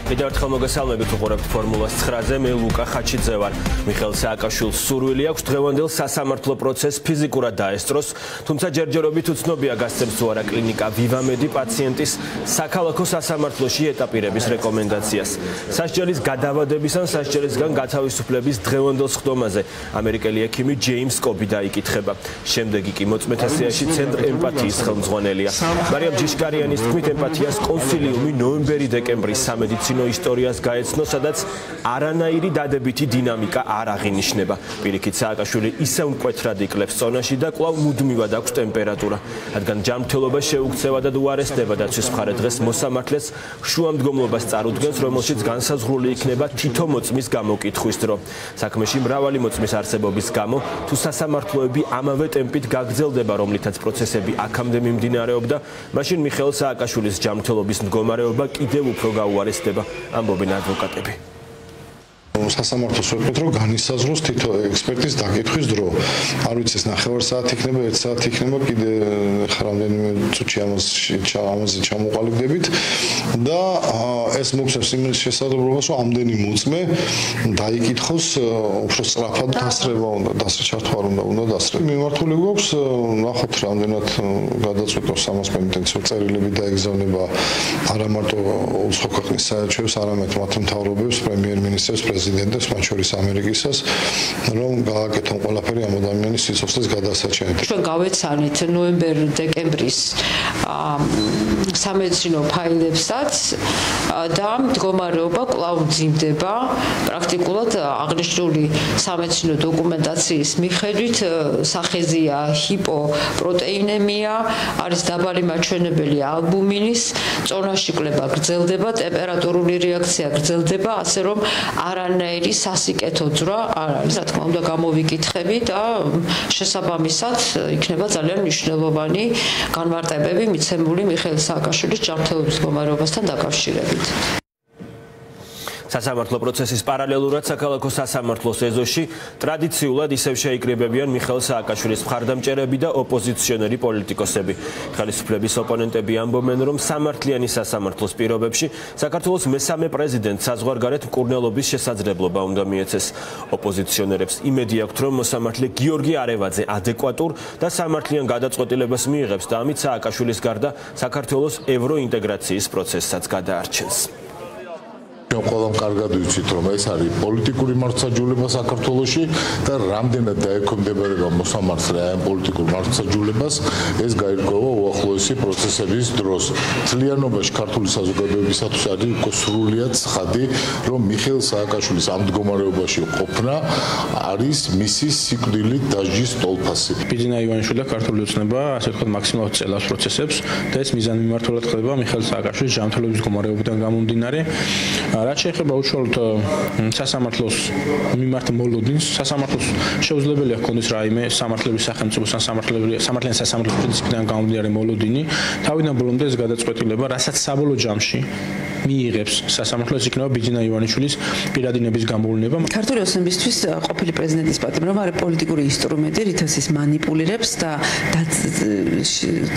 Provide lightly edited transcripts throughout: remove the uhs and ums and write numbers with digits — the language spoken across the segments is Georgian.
კიდევ ერთხელ მოგესალმებით უყურებთ ფორმულას 9-ზე, მე ლუკა ხაჩიძე ვარ. მიხეილ სააკაშვილს სურვილი აქვს დღევანდელ სასამართლო პროცესს ფიზიკურად დაესწროს, თუმცა ჯერჯერობით უცნობია გასცემს თუ არა კლინიკა ვივამედი პაციენტის საქალაქო სასამართლოში ეტაპირების რეკომენდაციას. სასჯელის გადავადების ან სასჯელისგან გათავისუფლების დღევანდელ სხდომაზე ამერიკელი ექიმი ჯეიმს კობი დაიკითხება. შემდეგ კი მოწმეთა სიაში ცენტრ ემპათიის ხელმძღვანელია. მარიამ ჯიშკარიანის თქმით ემპათიას კონსილიუმი ნოემბერი-დეკემბრის სამედიცინო ისტორიას გაეცნო, სადაც არანაირი დადებითი დინამიკა არ აღინიშნება. პირიქით სააკაშვილი ისევ მკვეთრად იკლებს წონაში და კვლავ მუდმივად აქვს ტემპერატურა. რადგან ჯანმრთელობა შეუქცევა და უარესდება დაცვის მხარე დღეს მოსამართლეს შუამდგომლობას წარუდგენს, რომელშიც განსაზღვრული იქნება თითო მოწმის გამოკითხვის დრო. საქმეში მრავალი მოწმის არსებობის გამო თუ სასამართლოები ამავე ტემპით გაგრძელდება, რომლითაც პროცესები აქამდე მიმდინარეობდა, მაშინ მიხეილ სააკაშვილის ჯანმრთელობის მდგომარეობა კიდევ უფრო გაუარესდება, ამბობენ ადვოკატები. სასამართლოს ვეთქვით, რომ განისაზღვროს თითო ექსპერტის დაკითხვის დრო. არ ვიცი, ეს 9 საათი იქნება, 1 საათი იქნება, კიდე რამდენიმე წუთში ამაზე ჩამოყალიბდებით და ეს მოგცემს იმის შესაძლებლობას, რომ ამდენი მოწმე დაიკითხოს უფრო სწრაფად დასრება უნდა, ჩართვა უნდა დასრება. მიმართული გვაქვს, ნახოთ რამდენად გადაწყვეტოს 300 პენიტენციურ წერილები დაეგზავნება არა მარტო უცხო ქვეყნის საელჩოებს, არამედ მათ მთავრობებს, პრემიერ-მინისტრებს, პრეზიდენტებს, მათ შორის ამერიკისას, რომ გააკეთონ ყველაფერი ამ ადამიანის სიცოცხლის გადასაჩენად. ჩვენ გავეცანით ნოემბერ-დეკემბრის სამედიცინო ფაილებსაც და მდგომარეობა კვლავ მძიმდება. პრაქტიკულად აღნიშნული სამედიცინო დოკუმენტაციის მიხედვით სახეზია ჰიპოპროტეინემია, არის დაბალი მაჩვენებელი ალბუმინის, წონაში კლება გრძელდება, ტემპერატურული რეაქცია გრძელდება, ასე რომ არანაირი სასიკეთო ძრა არ არის, რა თქმა უნდა, გამოვიკითხები და შესაბამისად იქნება ძალიან მნიშვნელოვანი განმარტებები მიცემული მიხეილ სააკაშვილის ჯანმრთელობის მდგომარეობასთან დაკავშირებით. სასამართლო პროცესის პარალელურად საქალაქო სასამართლოს ეზოში ტრადიციულად ისევ შეიკრიბებიან მიხეილ სააკაშვილის მხარდამჭერები და ოპოზიციონერი პოლიტიკოსები. ხელისუფლების ოპონენტები ამბობენ, რომ სამართლიანი სასამართლოს პირობებში საქართველოს მესამე პრეზიდენტს საზღვარგარეთ მკურნალობის შესაძლებლობა უნდა მიეცეს. ოპოზიციონერებს იმედი აქვთ, რომ მოსამართლე გიორგი არევაძე ადეკვატურ და სამართლიან გადაწყვეტილებას მიიღებს და ამით სააკაშვილის გარდა საქართველოს ევროინტეგრაციის პროცესსაც გადაარჩენს. ყველამ კარგად ვიცით, რომ ეს არის პოლიტიკური მართლმსაჯულება საქართველოში და რამდენად დაექვემდებარება მოსამართლე ამ პოლიტიკურ მართლმსაჯულებას, ეს გაირკვევა უახლოესი პროცესების დროს. მთლიანობაში ქართული საზოგადოებისათვის არის უკვე სრულიად ცხადი, რომ მიხეილ სააკაშვილის ამ მდგომარეობაში ყოფნა არის მისი სიკვდილით დასჯის ტოლფასი. ბიძინა ივანიშვილი და ქართული ოცნება, ასე ვთქვათ, მაქსიმალურად წელავს პროცესებს და ეს მიზანმიმართულად ხდება მიხეილ სააკაშვილის ჯანმრთელობის მდგომარეობიდან გამომდინარე. რაც შეეხება უშუალოდ სასამართლოს მიმართ მოლოდინს, სასამართლოს შეუძლებელია ჰქონდეს რაიმე სამართლების სახელმწიფოს ან სამართლიან სასამართლოს პრინციპიდან გამომდინარე მოლოდინი, თავიდან ბოლომდე ეს გადაწყვეტილება, რასაც საბოლოო ჯამში მიიღებს სასამართლოს, იქნება ბიძინა ივანიშვილის პირადინების გამოვლენა. ქართული ოცნებისთვის ყოფილი პრეზიდენტის პატიმრობა არის პოლიტიკური ინსტრუმენტი, რითაც ის манипуლირებს და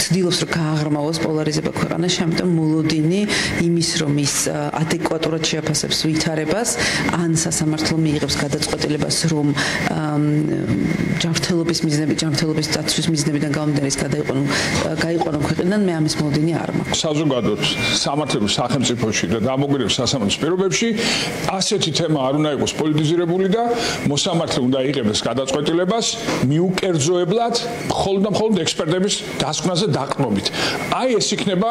ცდილობს რომ გააღრმავოს პოლარიზება ქვეყანაში, ამიტომ მოლოდინი იმის რომ ის ადეკვატურად შეაფასებს ვითარებას, ან სასამართლო მიიღებს გადაწყვეტილებას, რომ ჯანმრთელობის მიზნები, ჯანმრთელობის დაცვის მიზნებიდან გამომდინარე ის გაიყვანონ ქვეყნიდან, მე ამის მოლოდინი არ მაქვს. საზოგადოებრივ სამართლების სახელმწიფოში და დამოუკიდებელ სასამართლოს პირობებში ასეთი თემა არ უნდა იყოს პოლიტიზირებული და მოსამართლე უნდა იღებდეს გადაწყვეტილებას მიუკერძოებლად მხოლოდ და მხოლოდ ექსპერტების დასკვნაზე დაყრდნობით. აი ეს იქნება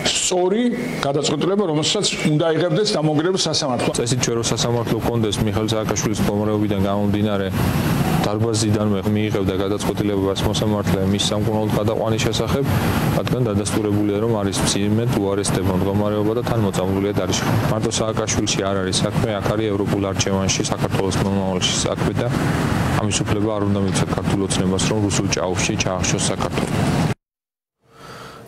სწორი გადაწყვეტილება, რომელსაც უნდა იღებდეს დამოუკიდებელ სასამართლო. წესით ჩვენ რო სასამართლო კონდეს მიხეილ სააკაშვილის მდგომარეობიდან გამომდინარე დარბაზიდანვე მიიღებდა გადაწყვეტილებას მოსამართლე მის სამკურნალოდ გადაყვანის შესახებ, რადგან დადასტურებულია, რომ არის მძიმე უარესდება მდგომარეობა და თან მოწამლულია დარიში. მარტო სააკაშვილში არ არის საქმე, აქ არის ევროპულ არჩევანში საქართველოს მომავალში საქმე და ამის უფლება არ უნდა მიცეთ ქართულ ოცნებას, რომ რუსულ ჭაობში ჩაახშოს საქართველო.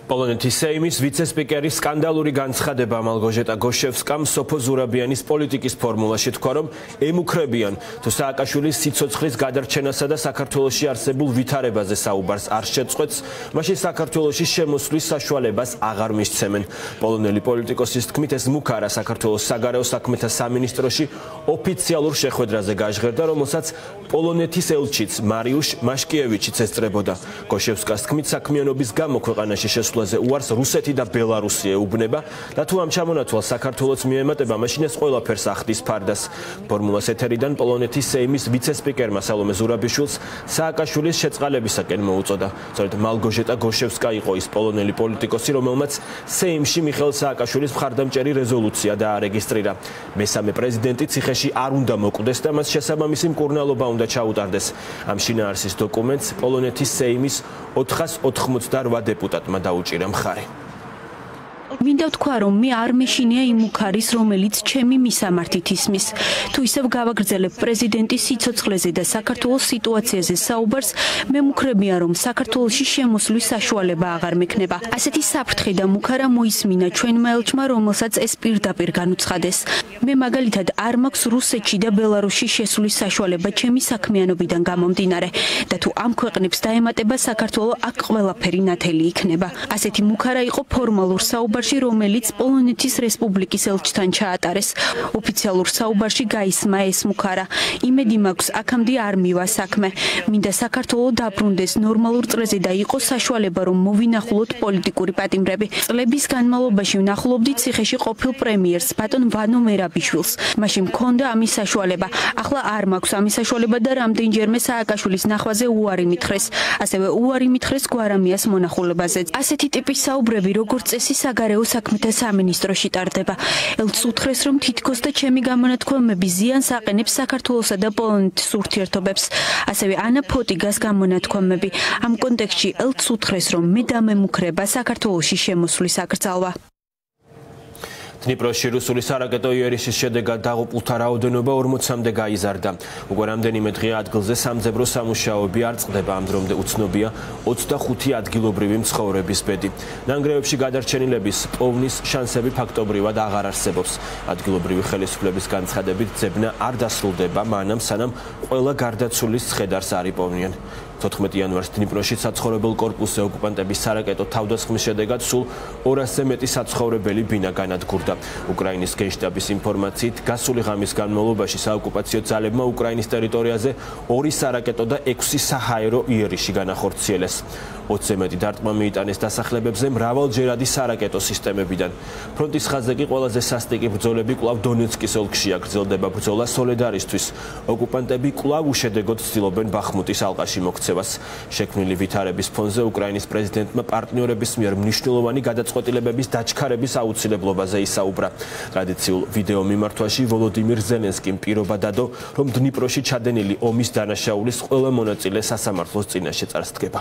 პოლონეთის სეიმის ვიცე-სპიკერის სკანდალური განცხადება მალგოჟეტა გოშევსკამ სოფო ზურაბიანის პოლიტიკის ფორმულაში თქვა, რომ ემუქრებიან თუ სააკაშვილის სიცოცხლის გადარჩენასა და საქართველოში არსებულ ვითარებაზე საუბარს არ შეწყვეტს, მაშინ საქართველოში შემოსვლის საშუალებას აღარ მისცემენ. პოლონელი პოლიტიკოსის თქმით, ეს მუქარა საქართველოს საგარეო საქმეთა სამინისტროში ოფიციალურ შეხვედრაზე გაჟღერდა, რომელსაც პოლონეთის ელჩიც მარიუშ მაშკიევიჩიც ესწრებოდა. გოშევსკას თქმით, საქმიანობის გამო ქვეყანაში შესვლაზე უარს რუსეთი და ბელარუსი ეუბნება და თუ ამ ჩამონათვალს საქართველოს მიემატება, მაშინ ეს ყველაფერს ახდის ფარდას. ფორმულას ეთერიდან პოლონეთის სეიმის ვიცე-სპიკერმა სალომე ზურაბიშვილს სააკაშვილის შეწყალებისაკენ მოუწოდა. სწორედ მალგოჟეტა გოშევსკა იყო ის პოლონელი პოლიტიკოსი, რომელმაც სეიმში მიხეილ სააკაშვილის მხარდამჭერი რეზოლუცია დაარეგისტრირა. მესამე პრეზიდენტი ციხეში არ უნდა მოკვდეს და მას შესაბამისი მკურნალობა უნდა ჩაუტარდეს. ამ შინაარსის დოკუმენტს პოლონეთის სეიმის 488 დეპუტატმა დაუჭირა მხარი. მინდა ვთქვა, რომ მე არ მეშინია იმ მუქარის, რომელიც ჩემი მისამართით ისმის. თუ ისევ გავაგრძელებ პრეზიდენტის სიცოცხლეზე და საქართველოს სიტუაციაზე საუბარს, მე მუქრებია, რომ საქართველოში შემოსვლის საშუალება აღარ მექნება. ასეთი საფრთხე და მუქარა მოისმინა ჩვენმა ელჩმა, რომელსაც ეს პირდაპირ განუცხადეს. მე მაგალითად არ მაქვს რუსეთში და ბელარუსში შესვლის საშუალება ჩემი საქმიანობიდან გამომდინარე და თუ ამ ქვეყნებს დაემატება საქართველო, აქ ყველაფერი ნათელი იქნება. ასეთი მუქარა იყო ფორმალურ საუბარში, რომელიც პოლონეთის რესპუბლიკის ელჩთან ჩაატარეს. ოფიციალურ საუბარში გაისმა ეს მუქარა. იმედი მაქვს, აქამდე არ მივა საქმე. მინდა საქართველო დაბრუნდეს ნორმალურ წრეზე და იყოს საშუალება, რომ მოვინახულოთ პოლიტიკური პატიმრები. წლების განმავლობაში ვნახულობდი ციხეში ყოფილ პრემიერს ბატონ ვანო მერაბიშვილს. მაშინ მქონდა ამის საშუალება. ახლა არ მაქვს ამის საშუალება და რამდენჯერმე სააკაშვილის ნახვაზე უარი მითხრეს. ასევე უარი მითხრეს გვარამიას მონახულებაზე. ასეთი ტიპის საუბრები, როგორც წესი, საგარეო საქმეთა სამინისტროში ტარდება. ელჩს უთხრეს, რომ თითქოს და ჩემი გამონათქვამები ზიანს აყენებს საქართველოსა და პოლონეთის ურთიერთობებს. ასევე ანა ფოტიგას გამონათქვამები. ამ კონტექსტში ელჩს უთხრეს, რომ მე დამემუქრება საქართველოში შემოსვლის აკრძალვა. დნიპროში რუსული სარაკეტო იერიშის შედეგად დაღუპულთა რაოდენობა 40-მდე გაიზარდა. უკვე რამდენიმე დღეა ადგილზე სამძებრო სამუშაოები არ წყდება, ამ დრომდე უცნობია 25 ადგილობრივი მცხოვრების ბედი. ნანგრევებში გადარჩენილების პოვნის შანსები ფაქტობრივად აღარ არსებობს. ადგილობრივი ხელისუფლების განცხადებით, ძებნა არ დასრულდება, მანამ სანამ ყველა გარდაცვლილის ცხედარს არ იპოვნიან. 14 იანვარს დნიპროში საცხოვრებელ კორპუსზე ოკუპანტების სარაკეტო თავდასხმის შედეგად სულ 200-ზე მეტი საცხოვრებელი ბინა განადგურდა. უკრაინის გენშტაბის ინფორმაციით, გასული ღამის განმავლობაში საოკუპაციო ძალებმა უკრაინის ტერიტორიაზე 2 სარაკეტო და 6 საჰაერო იერიში განახორციელეს. 20-ზე მეტი დარტყმა მიიტანეს დასახლებებზე მრავალჯერადი სარაკეტო სისტემებიდან. ფრონტის ხაზზე კი ყველაზე სასტიკი ბრძოლები კვლავ დონეცკის ოლქშია. გრძელდება ბრძოლა სოლედარისთვის. ოკუპანტები კვლავ უშედეგოდ ცდილობენ ბახმუტის ალყაში მოქცევას. შექმნილი ვითარების ფონზე უკრაინის პრეზიდენტმა პარტნიორების მიერ მნიშვნელოვანი გადაწყვეტილებების დაჩქარების აუცილებლობაზე ისაუბრა. ტრადიციულ ვიდეო მიმართვაში ვოლოდიმირ ზელენსკიმ პირობა დადო, რომ დნიპროში ჩადენილი ომის დანაშაულის ყველა მონაწილე სასამართლოს წინაშე წარსდგება.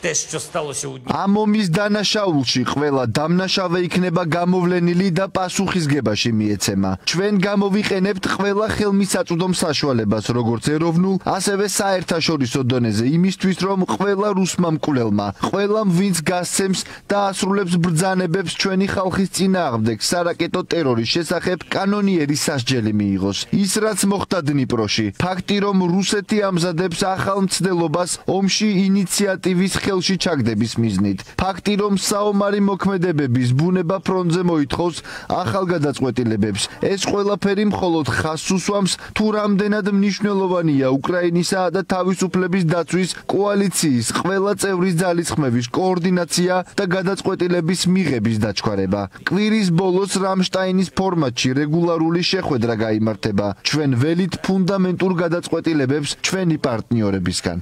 ამ ომის დანაშაულში ყველა დამნაშავე იქნება გამოვლენილი და პასუხისგებაში მიეცემა. ჩვენ გამოვიყენებთ ყველა ხელმისაწვდომ საშუალებას, როგორც ეროვნულ, ასევე საერთაშორისო დონეზე, იმისთვის, რომ ყველა რუსმა მკვლელმა, ყველამ, ვინც გასცემს და ასრულებს ბრძანებებს ჩვენი ხალხის წინააღმდეგ სარაკეტო ტერორის შესახებ, კანონიერი სასჯელი მიიღოს. ის, რაც მოხდა დნიპროში, ფაქტი, რომ რუსეთი ამზადებს ახალ მცდელობას ომში ინიციატივის ხელში ჩაგდების მიზნით. ფაქტი, რომ საომარი მოქმედებების ბუნება ფრონტზე მოითხოვს ახალ გადაწყვეტილებებს. ეს ყველაფერი მხოლოდ ხაზს უსვამს, თუ რამდენად მნიშვნელოვანია უკრაინისა და თავისუფლების დაცვის კოალიციის ყველა წევრის ძალისხმევის კოორდინაცია და გადაწყვეტილების მიღების დაჩქარება. კვირის ბოლოს რამშტაინის ფორმატში რეგულარული შეხვედრა გაიმართება. ჩვენ ველით ფუნდამენტურ გადაწყვეტილებებს ჩვენი პარტნიორებისგან.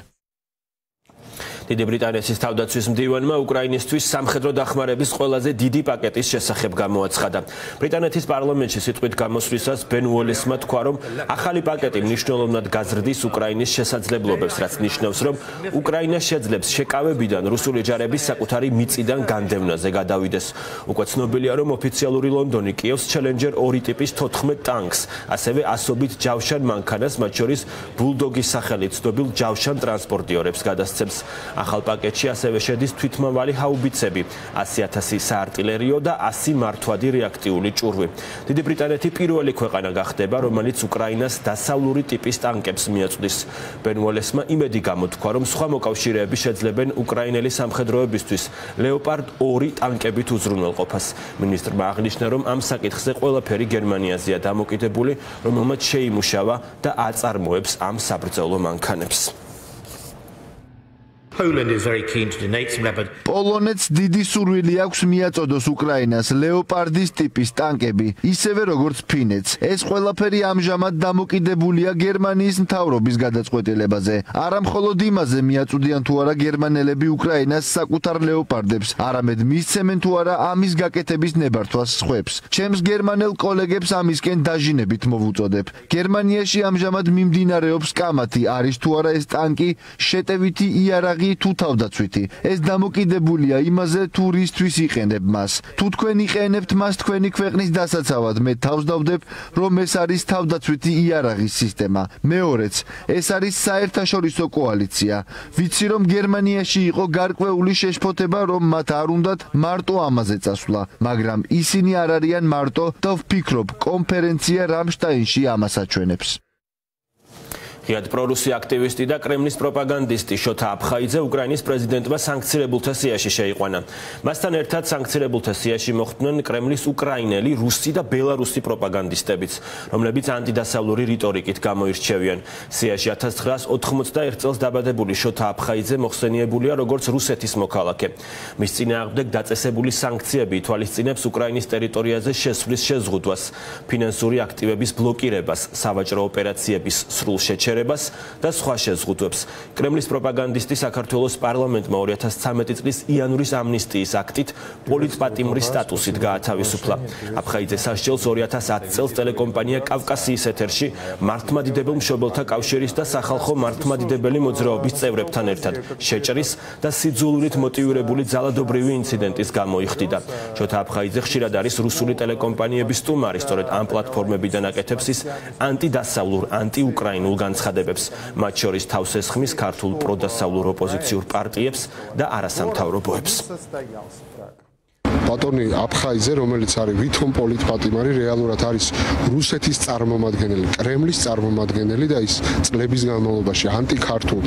დიდი ბრიტანეთის თავდაცვის მდივანმა უკრაინისთვის სამხედრო დახმარების ყველაზე დიდი პაკეტის შესახებ გამოაცხადა. ბრიტანეთის პარლამენტში სიტყვით გამოსვლისას ბენ უოლესმა თქვა, რომ ახალი პაკეტი მნიშვნელოვნად გაზრდის უკრაინის შესაძლებლობებს, რაც ნიშნავს, რომ უკრაინა შეძლებს შეკავებიდან რუსული ჯარების საკუთარი მიწიდან განდევნაზე გადავიდეს. უკვე ცნობილია, რომ ოფიციალური ლონდონი კიევს ჩელენჯერ 2 ტიპის 14 ტანკს, ასევე ასობით ჯავშან მანქანას, მათ შორის ბულდოგის სახელით ცნობილ ჯავშან ტრანსპორტიორებს გადასცემს. ახალ პაკეტში ასევე შედის თვითმავალი ჰაუბიცები, 100,000 საარტილერიო და 100 მართვადი რეაქტიული ჭურვი. დიდი ბრიტანეთი პირველი ქვეყანა გახდება, რომელიც უკრაინას დასავლური ტიპის ტანკებს მიაწვდის. ბენ უოლესმა იმედი გამოთქვა, რომ სხვა მოკავშირეები შეძლებენ უკრაინელი სამხედროებისთვის ლეოპარდ 2 ტანკებით უზრუნველყოფას. მინისტრმა აღნიშნა, რომ ამ საკითხზე ყველაფერი გერმანიაზეა დამოკიდებული, რომელმაც შეიმუშავა და აწარმოებს ამ საბრძოლო მანქანებს. პოლონეთს დიდი სურვილი აქვს მიაწოდოს უკრაინას ლეოპარდის ტიპის ტანკები, ისევე როგორც ფინეთს. ეს ყველაფერი ამჟამად დამოკიდებულია გერმანიის მთავრობის გადაწყვეტილებაზე. არა მხოლოდ იმაზე მიაწვდიან თუ არა გერმანელები უკრაინას საკუთარ ლეოპარდებს, არამედ მისცემენ თუ არა ამის გაკეთების ნებართვას სხვებს. ჩემს გერმანელ კოლეგებს ამისკენ დაჟინებით მოვუწოდებ. გერმანიაში ამჟამად მიმდინარეობს კამათი, არის თუ არა ეს ტანკი შეტევითი იარაღი თუ თავდაცვითი. ეს დამოკიდებულია იმაზე თუ რისთვის იყენებ მას. თუ თქვენ იყენებთ მას თქვენი ქვეყნის დასაცავად, მე თავს დავდებ, რომ ეს არის თავდაცვითი იარაღის სისტემა. მეორეც, ეს არის საერთაშორისო კოალიცია. ვიცი, რომ გერმანიაში იყო გარკვეული შეშფოთება, რომ მათ არ უნდათ მარტო ამაზე წასვლა, მაგრამ ისინი არ არიან მარტო და ვფიქრობ, კონფერენცია რამშტაინში ამას აჩვენებს. ღიად პრორუსი აქტივისტი და კრემლის პროპაგანდისტი შოთა აფხაიძე უკრაინის პრეზიდენტმა სანქცირებულთა სიაში შეიყვანა. მასთან ერთად სანქცირებულთა სიაში მოხვდნენ კრემლის უკრაინელი, რუსი და ბელარუსი პროპაგანდისტებიც, რომლებიც ანტიდასავლური რიტორიკით გამოირჩევიან. სიაში 1991 წელს დაბადებული შოთა აფხაიძე მოხსენიებულია როგორც რუსეთის მოქალაქე. მის წინააღმდეგ დაწესებული სანქციები ითვალისწინებს უკრაინის ტერიტორიაზე შესვლის შეზღუდვას, ფინანსური აქტივების ბლოკირებას, სავაჭრო ოპერაციების სრულ შეჩერებას და სხვა შეზღუდვებს. კრემლის პროპაგანდისტი საქართველოს პარლამენტმა 2013 წლის იანვრის ამნისტიის აქტით პოლიტპატიმრის სტატუსით გაათავისუფლა. აფხაიძე სასჯელს 2010 წელს ტელეკომპანია კავკასიის ეთერში მართლმადიდებელ მშობელთა კავშირის და სახალხო მართლმადიდებელი მოძრაობის წევრებთან ერთად შეჭრის და სიძულვით მოტივირებული ძალადობრივი ინციდენტის გამო იხდიდა. შოთა აფხაიძე ხშირად არის რუსული ტელეკომპანიების სტუმარი, სწორედ ამ პლატფორმებიდან აკეთებს ის ანტიდასავლურ, ანტიუკრაინულ განცხადებებს, მათ შორის თავს ესხმის ქართულ პროდასავლურ ოპოზიციურ პარტიებს და არასამთავრობოებს. ბატონი აფხაიძე, რომელიც არის ვითომ პოლიტპატიმარი, რეალურად არის რუსეთის წარმომადგენელი, კრემლის წარმომადგენელი და ის წლების განმავლობაში ანტიქართულ,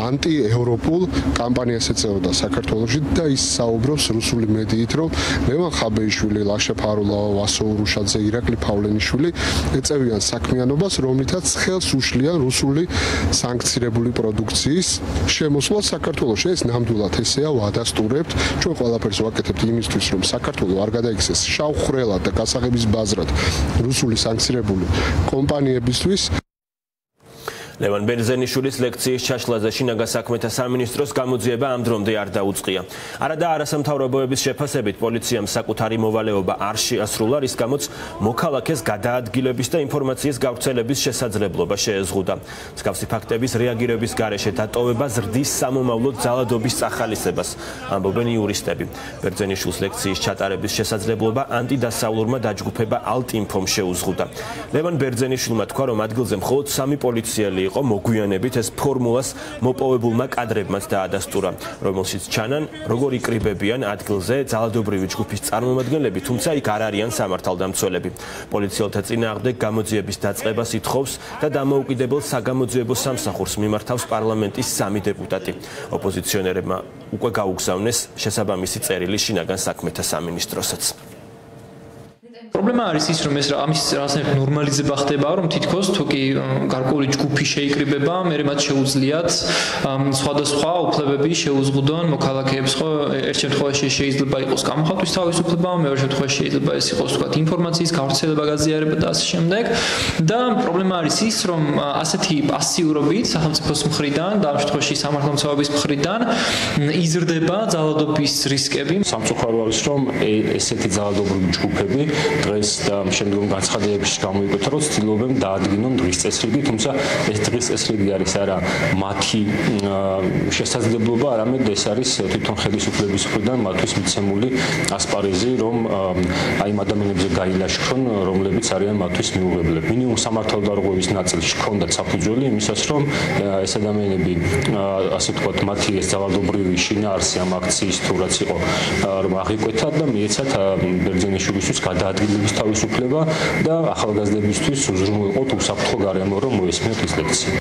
ანტიევროპულ კამპანიას ეწეოდა საქართველოში და ის საუბრობს რუსული მედიით, რომ ლევან ხაბეიშვილი, ლაშა ფარულავა, ვასო ურუშაძე, ირაკლი ფავლენიშვილი ეწევიან საქმიანობას, რომლითაც ხელს უშლიან რუსული სანქცირებული პროდუქციის შემოსვლას საქართველოში. ეს ნამდვილად ესეა, ვადასტურებთ, ჩვენ ყველაფერს ვაკეთებთ იმისთვის, რომ საქართველო არ გადაიქცეს შავხრელად და გასაღების ბაზრად რუსული სანქცირებული კომპანიებისთვის. ლევან ბერძენიშვილის ლექციის ჩაშლაზე შინაგან საქმეთა სამინისტროს გამოძიება ამ დრომდე არ დაუწყია. არა და არასამთავრობოების შეფასებით პოლიციამ საკუთარი მოვალეობა არ შეასრულა, რის გამოც მოქალაქეს გადაადგილების და ინფორმაციის გავრცელების შესაძლებლობა შეეზღუდა. მსგავსი ფაქტების რეაგირების გარეშე დატოვება ზრდის სამომავლოდ ძალადობის წახალისებას, ამბობენ იურისტები. ბერძენიშვილის ლექციის ჩატარების შესაძლებლობა ანტიდასავლურმა დაჯგუფება ალტინფომ შეუზღუდა. ლევან ბერძენიშვილმა თქვა, რომ ადგილზე მხოლოდ 3 პოლიციელი იყო, მოგვიანებით ეს ფორმულას მოპოვებულმა კადრებმაც დაადასტურა, რომელშიც ჩანან, როგორ იკრიბებიან ადგილზე ძალადობრივი ჯგუფის წარმომადგენლები, თუმცა იქ არ არიან სამართალდამცველები. პოლიციელთა წინააღმდეგ გამოძიების დაწყებას ითხოვს და დამოუკიდებელ საგამოძიებო სამსახურს მიმართავს პარლამენტის 3 დეპუტატი. ოპოზიციონერებმა უკვე გაუგზავნეს შესაბამისი წერილი შინაგან საქმეთა სამინისტროსაც. პრობლემა არის ის, რომ ეს ამის რაღაცნაირად ნორმალიზება ხდება, რომ თითქოს თუ კი გარკვეული ჯგუფი შეიკრიბება, მერე მათ შეუძლიათ სხვადასხვა უფლებები შეუზღუდონ მოქალაქეებს, ხო, ერთ შემთხვევაში შეიძლება იყოს გამოხატვის თავისუფლება, მეორე შემთხვევაში შეიძლება ეს იყოს თქვათ ინფორმაციის გავრცელება, გაზიარება და ასე შემდეგ. და პრობლემა არის ის, რომ ასეთი პასიურობით სახელმწიფოს მხრიდან და ამ შემთხვევაში სამართალმცავების მხრიდან იზრდება ძალადობის რისკები. სამწუხარო არის, რომ ესეთი ძალადობრივი ჯგუფები დღეს და შემდგომ განცხადებებში გამოიკვეთა, რომ ცდილობენ დაადგინონ დღის წესრიგი, თუმცა ეს დღის წესრიგი არის არა მათი შესაძლებლობა, არამედ ეს არის თვითონ ხელისუფლების მხრიდან მათთვის მიცემული ასპარეზი, რომ აი ამ ადამიანებზე გაილაშქრონ, რომლებიც არიან მათთვის მიუღებლები. მინიმუმ სამართალდარღვევის ნაწილში ჰქონდათ საფუძველი იმისას, რომ ეს ადამიანები ასე ვთქვათ, მათი ეს ძალადობრივი შინაარსი ამ აქციის თუ რაც იყო, რომ აღიკვეთათ და მიეცათ ბერძენიშვილისთვის გადაადგილების თავისუფლება და ახალგაზრდებისთვის უზრუნველყოთ უსაფრთხო გარემო, რომ მოესმიათ ის ლექცია.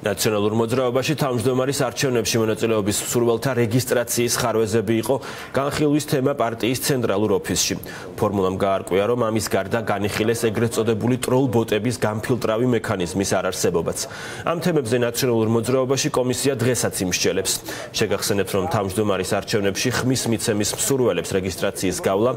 ნაციონალურ მოძრაობაში თავმჯდომარის არჩევნებში მონაწილეობის მსურველთა რეგისტრაციის ხარვეზები იყო განხილვის თემა პარტიის ცენტრალურ ოფისში. ფორმულამ გაარკვია, რომ ამის გარდა განიხილეს ეგრეთ წოდებული ტროლ-ბოტების განფილტრავი მექანიზმის არარსებობაც. ამ თემებზე ნაციონალურ მოძრაობაში კომისია დღესაც იმსჯელებს. შეგახსენებთ, რომ თავმჯდომარის არჩევნებში ხმის მიცემის მსურველებს რეგისტრაციის გავლა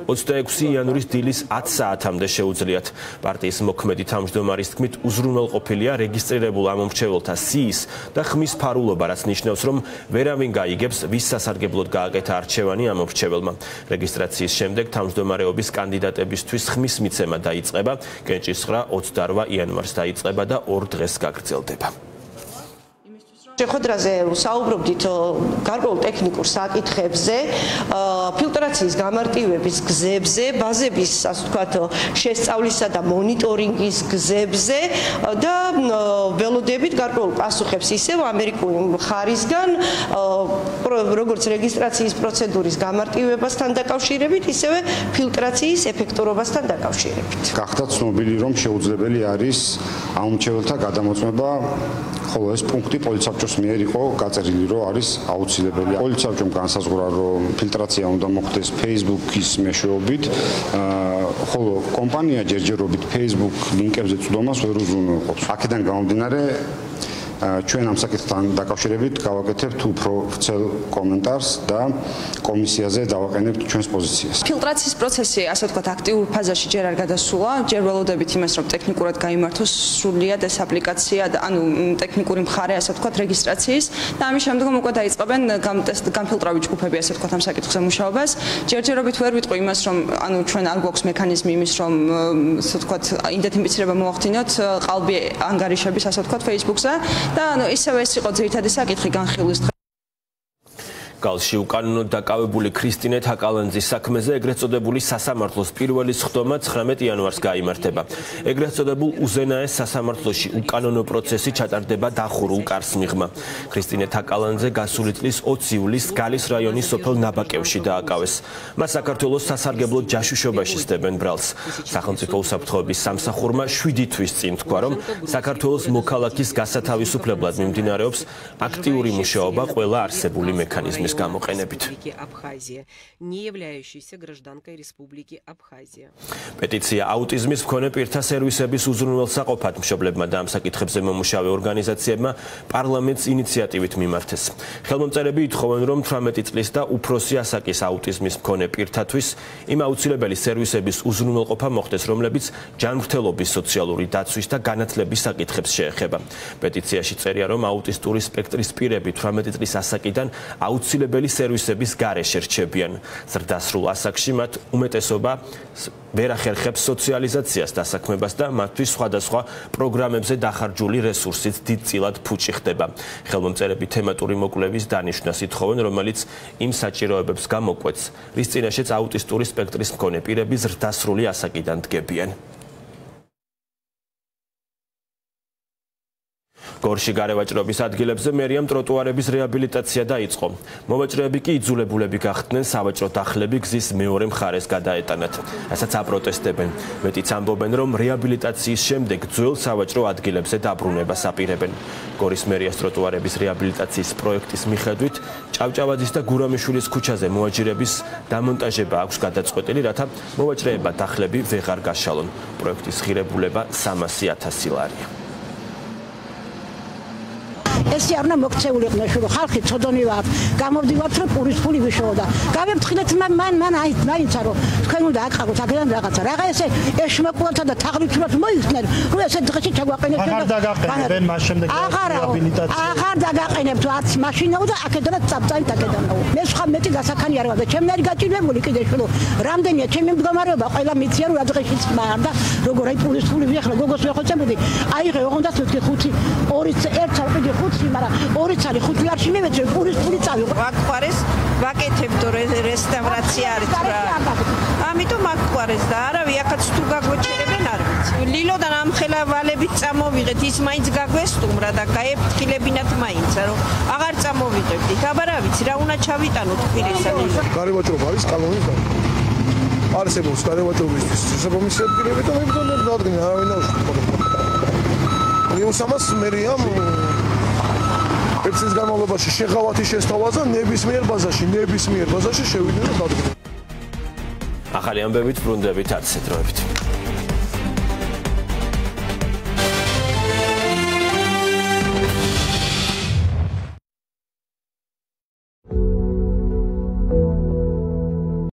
26 იანვრის დილის 10 საათამდე შეუძლიათ. პარტიის მოქმედი თავმჯდომარის თქმით, უზრუნველყოფილია რეგისტრირებულ ამომრჩეველთა სიის და ხმის ფარულობა, რაც ნიშნავს, რომ ვერავინ გაიგებს, ვის სასარგებლოდ გააკეთა არჩევანი ამომრჩეველმა. რეგისტრაციის შემდეგ თავმჯდომარეობის კანდიდატებისთვის ხმის მიცემა დაიწყება, კენჭისყრა 28 იანვარს დაიწყება და 2 დღეს გაგრძელდება. შეხვედრაზე საუბრობდით გარკვეულ ტექნიკურ საკითხებზე, ფილტრაციის გამარტივების გზებზე, ბაზების, ასე ვთქვათ, შესწავლისა და მონიტორინგის გზებზე და ველოდებით გარკვეულ პასუხებს ისევ ამერიკული მხარისგან, როგორც რეგისტრაციის პროცედურის გამარტივებასთან დაკავშირებით, ისევე ფილტრაციის ეფექტურობასთან დაკავშირებით. გახდა ცნობილი, რომ შეუძლებელი არის ამომრჩეველთა გადამოწმება, ხოლო ეს პუნქტი პოლიცსაბჭოს მიერ იყო გაწერილი, რომ არის აუცილებელი. პოლიცსაბჭომ განსაზღვრა, რომ ფილტრაცია უნდა მოხდეს Facebook-ის მეშვეობით, ხოლო კომპანია ჯერჯერობით Facebook ლინკებზე წვდომას ვერ უზრუნველყოფს. აქედან გამომდინარე, ჩვენ ამ საკითხთან დაკავშირებით გავაკეთებთ უფრო ვრცელ კომენტარს და კომისიაზე დავაყენებთ ჩვენს პოზიციას. ფილტრაციის პროცესი, ასე ვთქვათ, აქტიურ ფაზაში ჯერ არ გადასულა, ჯერ ველოდებით იმას, რომ ტექნიკურად გაიმართოს სრულიად ეს აპლიკაცია და ანუ ტექნიკური მხარე, ასე ვთქვათ, რეგისტრაციის და ამის შემდგომ უკვე დაიწყებენ განფილტრავი ჯგუფები, ასე ვთქვათ, ამ საკითხზე მუშაობას. ჯერჯერობით ვერ ვიტყვი იმას, რომ ანუ ჩვენ არ გვაქვს მექანიზმი იმის, რომ ასე ვთქვათ, იდენტიფიცირება მოახდინოთ ყალბი ანგარიშების, ასე ვთქვათ, Facebook-ზე. და ანუ ისევე ეს იყო ძირითადი საკითხი განხილვის კალში უკანონოდ დაკავებული ქრისტინე თაკალანძის საქმეზე ეგრეთ წოდებული სასამართლოს პირველი სხდომა 19 იანვარს გაიმართება. ეგრეთ წოდებულ უზენაეს სასამართლოში უკანონო პროცესი ჩატარდება დახურულ კარს მიღმა. ქრისტინე თაკალანძე გასული წლის 20 ივლისს გალის რაიონის სოფელ ნაბაკევში დააკავეს. მას საქართველოს სასარგებლო ჯაშუშობაში სდებენ ბრალს. სახელმწიფო უსაფრთხოების სამსახურმა 7 თვის წინ თქვა, რომ საქართველოს მოქალაქის გასათავისუფლებლად მიმდინარეობს აქტიური მუშაობა ყველა არსებული მექანიზმის გამოყენებით. პეტიცია აუტიზმის მქონე პირთა სერვისების უზრუნველსაყოფად მშობლებმა და ამ საკითხებზე მომუშავე ორგანიზაციებმა პარლამენტს ინიციატივით მიმართეს. ხელმომწერები ითხოვენ, რომ 18 წლის და უფროსი ასაკის აუტიზმის მქონე პირთათვის იმ აუცილებელი სერვისების უზრუნველყოფა მოხდეს, რომლებიც ჯანმრთელობის, სოციალური დაცვის და განათლების საკითხებს შეეხება. პეტიციაში წერია, რომ აუტისტური სპექტრის პირები 18 წლის ასაკიდან აუცილებელი სერვისების გარეშე რჩებიან. ზრდასრულ ასაკში მათ უმეტესობა ვერ ახერხებს სოციალიზაციას, დასაქმებას და მათთვის სხვადასხვა პროგრამებზე დახარჯული რესურსით დიდწილად ფუჭი ხდება. ხელმომწერები თემატური მოკვლევის დანიშვნას ითხოვენ, რომელიც იმ საჭიროებებს გამოკვეთს, რის წინაშეც აუტისტური სპექტრის მქონე პირები ზრდასრული ასაკიდან დგებიან. გორში გარევაჭრობის ადგილებზე მერიამ ტროტუარების რეაბილიტაცია დაიწყო. მოვაჭრეები კი იძულებულები გახდნენ სავაჭრო დახლები გზის მეორე მხარეს გადაეტანათ. რასაც აპროტესტებენ. მეტიც ამბობენ, რომ რეაბილიტაციის შემდეგ ძველ სავაჭრო ადგილებზე დაბრუნებას აპირებენ. გორის მერიას ტროტუარების რეაბილიტაციის პროექტის მიხედვით ჭავჭავაძის და გურამიშვილის ქუჩაზე მოაჯირების დამონტაჟება აქვს გადაწყვეტილი, რათა მოვაჭრეებმა დახლები ვეღარ გაშალონ. პროექტის ღირებულება 300,000 ლარია. ეს არ უნდა მოქცეულიყო შურო ხალხი წოდონი ვარ გამოვდივართ რომ პურის ფული ვიშოვდა გავემთხილეთ მან აიცა რომ თქვენ უნდა აკყავოთ აგერან რაღაცა რაღა ესე ეშმაკულათა და თაღლითურად მოიხსნერ რომ ესე დღეში ჩაგვაყენებთ აღარ დაგაყენებენ მას შემდეგ რეაბილიტაცია აღარ დაგაყენებთ არც მაშინაო და აქედანაც წამწამით აქედანაო მე სხვა მეტი გასახანი არ ვარ და ჩემი არის გაჭირვებული კიდე შურო რამდენია ჩემი მდგომარეობა ყველა მიცია რომ რა დღეში წმარ და როგორ აი პურის ფული ვიხლა გოგოს ვეხოცებოდი აიღე ოღონდ მეთქი 5 2 1 წავყიდე 5 მაგრამ 2 წელი 5 ლარში მივეწე პურის ფული წავიღო ვაკვარეს ვაკეთებდო რესტავრაცია არის რა ამიტომ ვაკვარეს და არავი ახაც თუ გაგვეჩერებენ არ ვიცი ლილოდან ამხელა ვალებით წამოვიღეთ ის მაინც გაგვესტუმრა და გაეფრთხილებინათ მაინც რომ აღარ წამოვიღებდით აბა რა ვიცი რა უნდა ჩავიტანოთ პირისა გარევაჭრობა არის კანონის და არსებობს გარევაჭრობისთვის შესაბამისი ადგილები და მე მგონი რომ დადგინე არავინ არ უშუქო მიუსამას მერიამ ეცის განმავლობაში შეღავათი შესთავაზა ნებისმიერ ბაზაში შევიდნენ და დადგინდნენ. ახალი ამბებით ბრუნდებით 10 დროებით.